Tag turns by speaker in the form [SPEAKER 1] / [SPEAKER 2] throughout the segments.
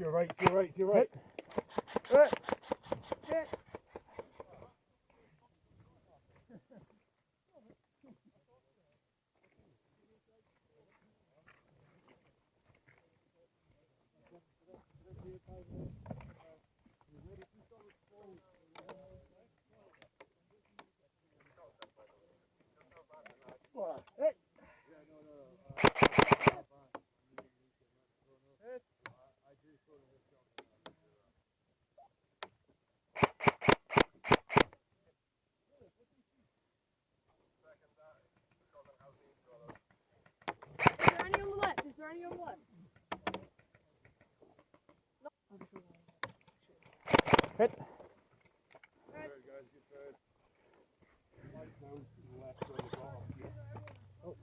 [SPEAKER 1] your right, to your right, to your right.
[SPEAKER 2] Hit. Hit. Hey. Is there any on the left?
[SPEAKER 1] Hit.
[SPEAKER 3] Guys, get third. Right down to the left where the ball. Oh.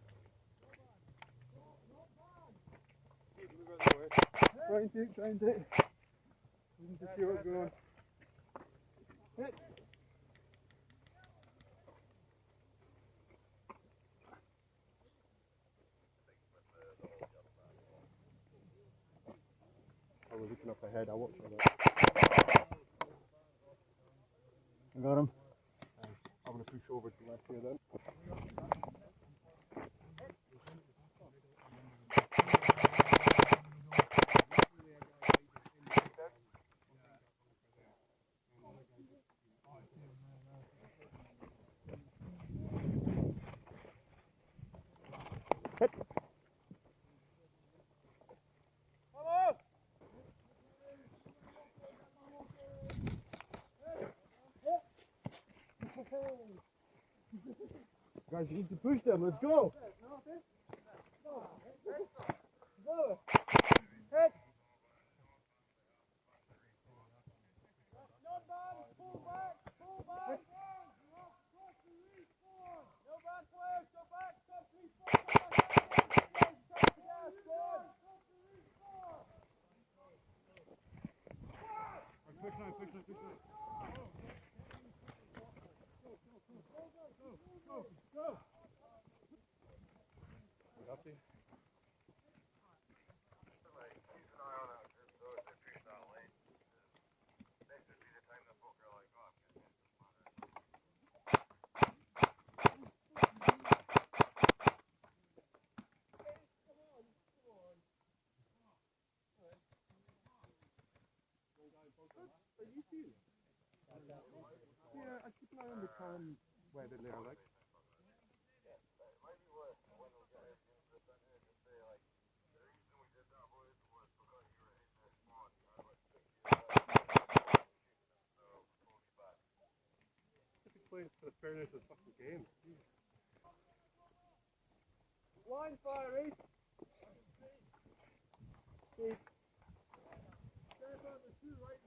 [SPEAKER 3] Move out the way. Try and do. You can just see what's going on. Hit. I was looking up ahead, I watched that.
[SPEAKER 1] I got him.
[SPEAKER 3] I'm going to push over to the left here then.
[SPEAKER 1] Hit.
[SPEAKER 3] Guys, you need to push them, let's go!
[SPEAKER 2] Hit.
[SPEAKER 3] Push now. Go! We got you. Are you serious? Yeah, I keep an eye on the time where they're like. Playing for the fairness of the fucking game.
[SPEAKER 2] Line fire, East. Step on the 2 right.